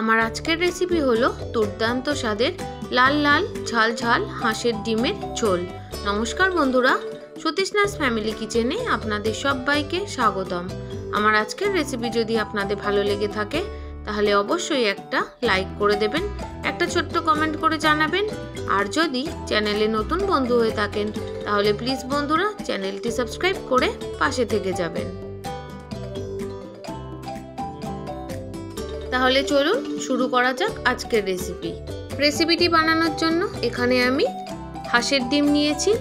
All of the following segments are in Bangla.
আমার আজকের রেসিপি হলো দুর্দান্ত স্বাদের লাল লাল ঝাল ঝাল হাঁসের ডিমের ঝোল। নমস্কার বন্ধুরা, সতীশনাথ ফ্যামিলি কিচেনে আপনাদের সবাইকে স্বাগতম। আমার আজকের রেসিপি যদি আপনাদের ভালো লেগে থাকে তাহলে অবশ্যই একটা লাইক করে দেবেন, একটা ছোট্ট কমেন্ট করে জানাবেন। আর যদি চ্যানেলে নতুন বন্ধু হয়ে থাকেন তাহলে প্লিজ বন্ধুরা চ্যানেলটি সাবস্ক্রাইব করে পাশে থেকে যাবেন। তাহলে চলুন শুরু করা যাক আজকের রেসিপিটি বানানোর জন্য এখানে আমি হাঁসের ডিম নিয়েছি।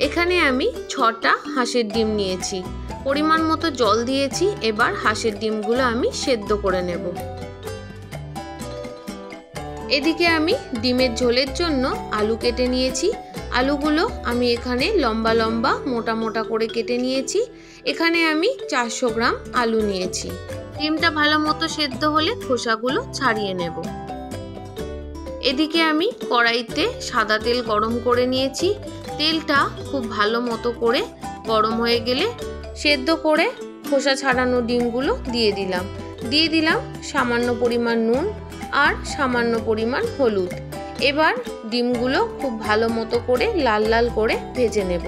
এখানে আমি 6টা হাঁসের ডিম নিয়েছি, পরিমাণ মতো জল দিয়েছি। এবার হাঁসের ডিমগুলো আমি সেদ্ধ করে নেব। এদিকে আমি ডিমের ঝোলের জন্য আলু কেটে নিয়েছি। আলুগুলো আমি এখানে লম্বা লম্বা মোটা মোটা করে কেটে নিয়েছি। এখানে আমি 400 গ্রাম আলু নিয়েছি। ডিমটা ভালো মতো সেদ্ধ হলে খোসাগুলো ছাড়িয়ে নেব। এদিকে আমি কড়াইতে সাদা তেল গরম করে নিয়েছি। তেলটা খুব ভালো মতো করে গরম হয়ে গেলে সেদ্ধ করে খোসা ছাড়ানো ডিমগুলো দিয়ে দিলাম সামান্য পরিমাণ নুন আর সামান্য পরিমাণ হলুদ। এবার ডিমগুলো খুব ভালো মতো করে লাল লাল করে ভেজে নেব।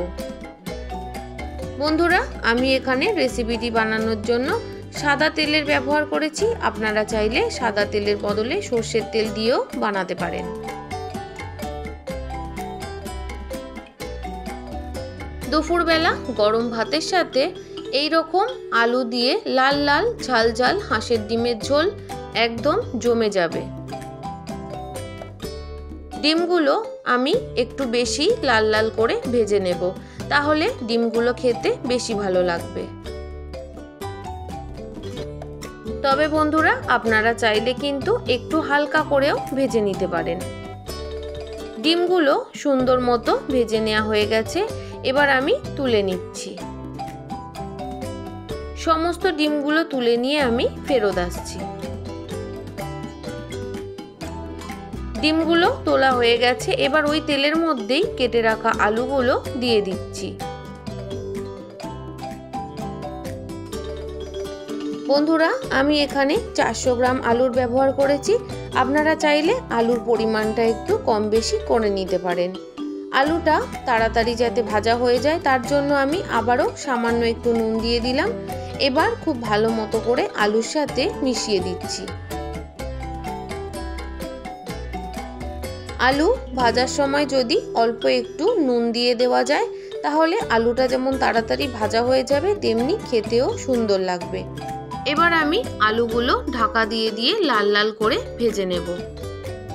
বন্ধুরা, আমি এখানে রেসিপিটি বানানোর জন্য সাদা তেলের ব্যবহার করেছি। আপনারা চাইলে সাদা তেলের বদলে সর্ষের তেল দিয়েও বানাতে পারেন। দুপুরবেলা গরম ভাতের সাথে এই রকম আলু দিয়ে লাল লাল ঝাল ঝাল হাঁসের ডিমের ঝোল একদম জমে যাবে। ডিমগুলো আমি একটু বেশি লাল লাল করে ভেজে নেব, তাহলে ডিমগুলো খেতে বেশি ভালো লাগবে। তবে বন্ধুরা, আপনারা চাইলে কিন্তু একটু হালকা করেও ভেজে নিতে পারেন। ডিমগুলো সুন্দর মতো ভেজে নেওয়া হয়ে গেছে। এবার আমি তুলে নিচ্ছি। সমস্ত ডিমগুলো তুলে নিয়ে আমি ফেরত আসছি। ডিমগুলো তোলা হয়ে গেছে। এবার ওই তেলের মধ্যেই কেটে রাখা আলুগুলো দিয়ে দিচ্ছি। বন্ধুরা, আমি এখানে 400 গ্রাম আলুর ব্যবহার করেছি। আপনারা চাইলে আলুর পরিমাণটা একটু কম বেশি করে নিতে পারেন। আলুটা তাড়াতাড়ি যাতে ভাজা হয়ে যায় তার জন্য আমি আবারও সামান্য একটু নুন দিয়ে দিলাম। এবার খুব ভালো মতো করে আলুর সাথে মিশিয়ে দিচ্ছি। আলু ভাজার সময় যদি অল্প একটু নুন দিয়ে দেওয়া যায় তাহলে আলুটা যেমন তাড়াতাড়ি ভাজা হয়ে যাবে তেমনি খেতেও সুন্দর লাগবে। এবার আমি আলুগুলো ঢাকা দিয়ে দিয়ে লাল লাল করে ভেজে নেব।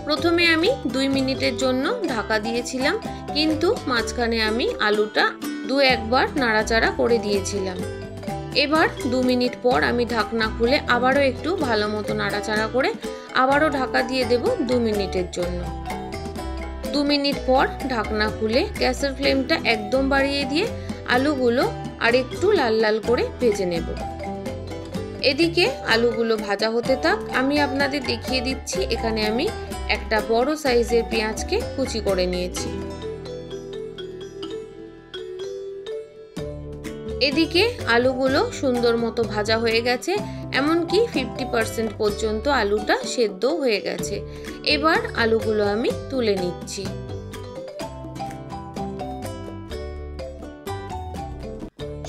প্রথমে আমি 2 মিনিটের জন্য ঢাকা দিয়েছিলাম, কিন্তু মাঝখানে আমি আলুটা 2-1 নাড়াচাড়া করে দিয়েছিলাম। এবার 2 মিনিট পর আমি ঢাকনা খুলে আবারও একটু ভালো মতো নাড়াচাড়া করে আবারও ঢাকা দিয়ে দেব 2 মিনিটের জন্য। 2 মিনিট পর ঢাকনা খুলে গ্যাসের ফ্লেমটা একদম বাড়িয়ে দিয়ে আলুগুলো আর একটু লাল লাল করে ভেজে নেব। এদিকে আলুগুলো ভাজা হতে থাক, আমি আপনাদের দেখিয়ে দিচ্ছি। এখানে আমি একটা বড় সাইজের পেঁয়াজকে কুচি করে নিয়েছি। এদিকে আলুগুলো সুন্দর মতো ভাজা হয়ে গেছে, এমনকি 50% পর্যন্ত আলুটা সেদ্ধ হয়ে গেছে। এবার আলুগুলো আমি তুলে নিচ্ছি।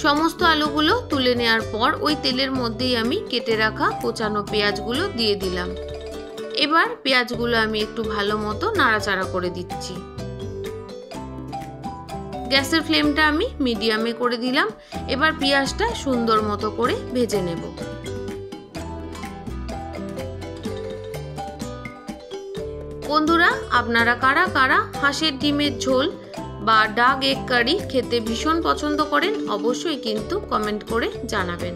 সমস্ত আলুগুলো তুলে নেওয়ার পর ওই তেলের মধ্যেই আমি কেটে রাখা কোচানো পেঁয়াজগুলো দিয়ে দিলাম। এবার পেঁয়াজগুলো আমি একটু ভালো মতো নাড়াচাড়া করে দিচ্ছি। গ্যাসের ফ্লেমটা আমি মিডিয়ামে করে দিলাম। এবার পেঁয়াজটা সুন্দর মতো করে ভেজে নেব। বন্ধুরা, আপনারা কারা কারা হাঁসের ডিমের ঝোল বা ডাক এগ কারি খেতে ভীষণ পছন্দ করেন অবশ্যই কিন্তু কমেন্ট করে জানাবেন।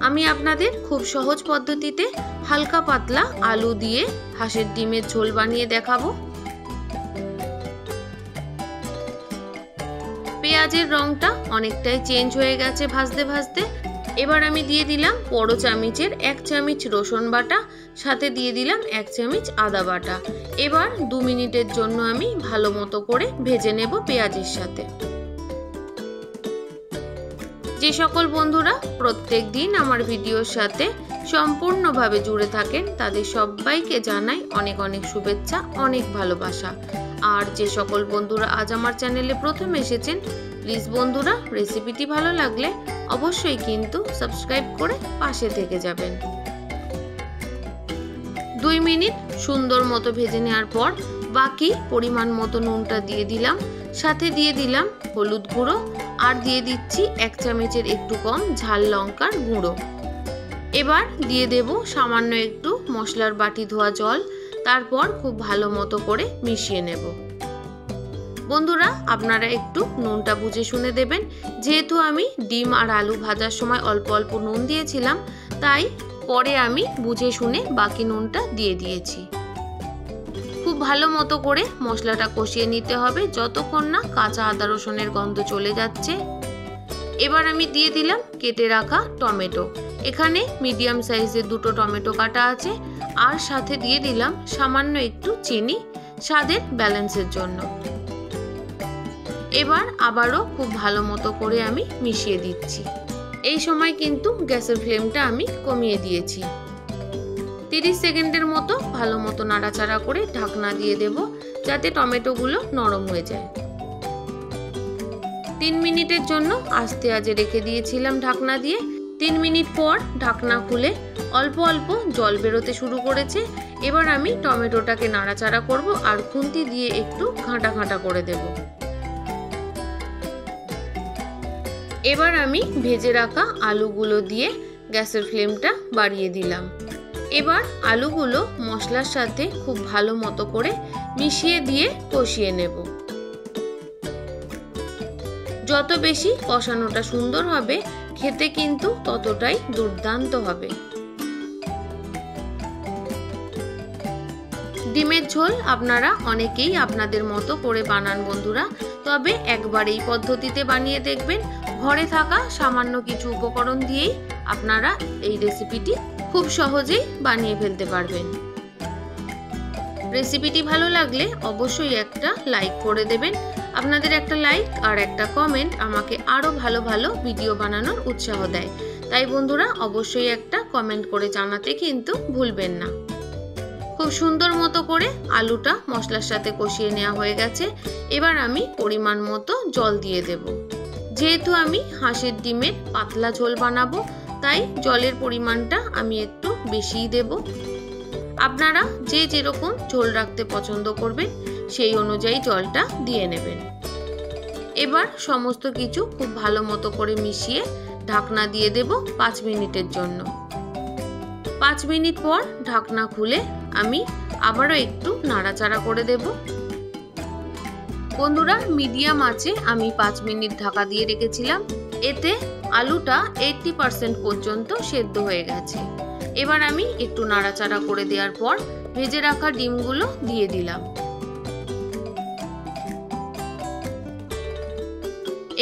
আমি আপনাদের খুব সহজ পদ্ধতিতে হালকা পাতলা আলু দিয়ে হাঁসের ডিমের ঝোল বানিয়ে দেখাবো। পেঁয়াজের রংটা অনেকটাই চেঞ্জ হয়ে গেছে ভাজতে ভাজতে। এবার আমি দিয়ে দিলাম বড় চামচের 1 চামচ রসুন বাটা, সাথে দিয়ে দিলাম 1 চামচ আদা বাটা। এবার 2 মিনিটের জন্য আমি ভালো মতো করে ভেজে নেব পেঁয়াজের সাথে। যে সকল বন্ধুরা প্রত্যেক দিন আমার ভিডিওর সাথে সম্পূর্ণভাবে জুড়ে থাকেন তাদের সবাইকে জানাই অনেক অনেক শুভেচ্ছা, অনেক ভালোবাসা। আর যে সকল বন্ধুরা আজ আমার চ্যানেলে প্রথম এসেছেন, প্লিজ বন্ধুরা রেসিপিটি ভালো লাগলে অবশ্যই কিন্তু সাবস্ক্রাইব করে পাশে থেকে যাবেন। 2 মিনিট সুন্দর মতো ভেজে নেওয়ার পর বাকি পরিমাণ মতো নুনটা দিয়ে দিলাম, সাথে দিয়ে দিলাম হলুদ গুঁড়ো আর দিয়ে দিচ্ছি 1 চামচের একটু কম ঝাল লঙ্কার গুঁড়ো। এবার দিয়ে দেব সামান্য একটু মশলার বাটি ধোয়া জল, তারপর খুব ভালো মতো করে মিশিয়ে নেব। বন্ধুরা আপনারা একটু নুনটা বুঝে শুনে দেবেন, যেহেতু আমি ডিম আর আলু ভাজার সময় অল্প অল্প নুন দিয়েছিলাম, তাই পরে আমি বুঝে শুনে বাকি নুনটা দিয়ে দিয়েছি। খুব ভালো মতো করে মশলাটা কষিয়ে নিতে হবে যতক্ষণ না কাঁচা আদা রসুনের গন্ধ চলে যাচ্ছে। এবার আমি দিয়ে দিলাম কেটে রাখা টমেটো। এখানে মিডিয়াম সাইজের 2টো টমেটো কাটা আছে, আর সাথে দিয়ে দিলাম সামান্য একটু চিনি স্বাদের ব্যালেন্সের জন্য। এবার আবারও খুব ভালো মতো করে আমি মিশিয়ে দিচ্ছি। এই সময় কিন্তু গ্যাসের ফ্লেমটা আমি কমিয়ে দিয়েছি। 30 সেকেন্ডের মতো ভালো মতো নাড়াচাড়া করে ঢাকনা দিয়ে দেব, যাতে টমেটোগুলো নরম হয়ে যায়। 3 মিনিটের জন্য আস্তে আঁচে রেখে দিয়েছিলাম ঢাকনা দিয়ে। 3 মিনিট পর ঢাকনা খুলে অল্প অল্প জল বেরোতে শুরু করেছে। এবার আমি টমেটোটাকে নাড়াচাড়া করব আর খুন্তি দিয়ে একটু ঘাঁটা ঘাঁটা করে দেব। এবার আমি ভেজে রাখা আলুগুলো দিয়ে গ্যাসের ফ্লেমটা বাড়িয়ে দিলাম। এবার আলুগুলো মশলার সাথে খুব ভালো মতো করে মিশিয়ে দিয়ে কষিয়ে নেব। যত বেশি কষানোটা সুন্দর হবে, খেতে কিন্তু ততটাই দুর্দান্ত হবে। ডিমের ঝোল আপনারা অনেকেই আপনাদের মতো করে বানান বন্ধুরা, তবে একবার এই পদ্ধতিতে বানিয়ে দেখবেন। ঘরে থাকা সামান্য কিছু উপকরণ দিয়েই আপনারা এই রেসিপিটি খুব সহজেই বানিয়ে ফেলতে পারবেন। রেসিপিটি ভালো লাগলে অবশ্যই একটা লাইক করে দেবেন। আপনাদের একটা লাইক আর একটা কমেন্ট আমাকে আরো ভালো ভালো ভিডিও বানানোর উৎসাহ দেয়, তাই বন্ধুরা অবশ্যই একটা কমেন্ট করে জানাতে কিন্তু ভুলবেন না। খুব সুন্দর মতো করে আলুটা মশলার সাথে কষিয়ে নেওয়া হয়ে গেছে। এবার আমি পরিমাণ মতো জল দিয়ে দেব। যেহেতু আমি হাঁসের ডিমের পাতলা ঝোল বানাবো, তাই জলের পরিমাণটা আমি একটু বেশিই দেব। আপনারা যে যেরকম ঝোল রাখতে পছন্দ করবেন সেই অনুযায়ী জলটা দিয়ে নেবেন। এবার সমস্ত কিছু খুব ভালো মতো করে মিশিয়ে ঢাকনা দিয়ে দেব 5 মিনিটের জন্য। 5 মিনিট পর ঢাকনা খুলে আমি আবারও একটু নাড়াচাড়া করে দেব। বন্ধুরা মিডিয়াম আঁচে আমি 5 মিনিট ঢাকা দিয়ে রেখেছিলাম, এতে আলুটা 80% পর্যন্ত সেদ্ধ হয়ে গেছে। এবার আমি একটু নাড়াচাড়া করে দেওয়ার পর ভেজে রাখা ডিমগুলো দিয়ে দিলাম।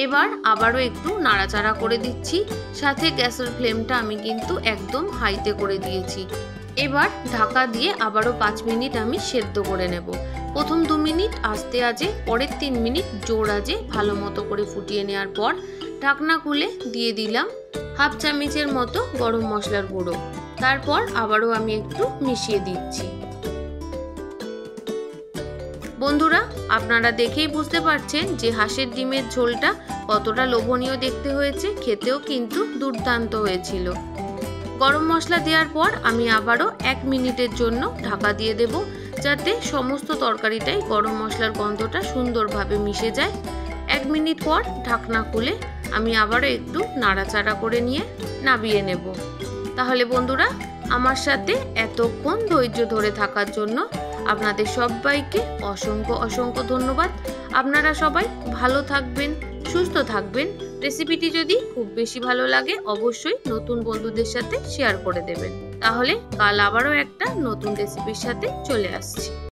এবার আবারও একটু নাড়াচাড়া করে দিচ্ছি, সাথে গ্যাসের ফ্লেমটা আমি কিন্তু একদম হাইতে করে দিয়েছি। এবার ঢাকা দিয়ে আবারও 5 মিনিট আমি সেদ্ধ করে নেব। প্রথম 2 মিনিট আস্তে আঁচে, পরের 3 মিনিট জোর আঁচে ভালো মতো করে ফুটিয়ে নেওয়ার পর ঢাকনা খুলে দিয়ে দিলাম 1/2 চামচের মতো গরম মশলার গুঁড়ো। তারপর আবারও আমি একটু মিশিয়ে দিচ্ছি। বন্ধুরা আপনারা দেখেই বুঝতে পারছেন যে হাঁসের ডিমের ঝোলটা কতটা লোভনীয় দেখতে হয়েছে, খেতেও কিন্তু দুর্দান্ত হয়েছিল। গরম মশলা দেওয়ার পর আমি আবারও 1 মিনিটের জন্য ঢাকা দিয়ে দেব, যাতে সমস্ত তরকারিটাই গরম মশলার গন্ধটা সুন্দরভাবে মিশে যায়। 1 মিনিট পর ঢাকনা খুলে আমি আবারও একটু নাড়াচাড়া করে নিয়ে নামিয়ে নেব। তাহলে বন্ধুরা আমার সাথে এতক্ষণ ধৈর্য ধরে থাকার জন্য আপনাদের সবাইকে অসংখ্য অসংখ্য ধন্যবাদ। আপনারা সবাই ভালো থাকবেন, সুস্থ থাকবেন। রেসিপিটি যদি খুব বেশি ভালো লাগে অবশ্যই নতুন বন্ধুদের সাথে শেয়ার করে দেবেন। তাহলে কাল আবারও একটা নতুন রেসিপির সাথে চলে আসছি।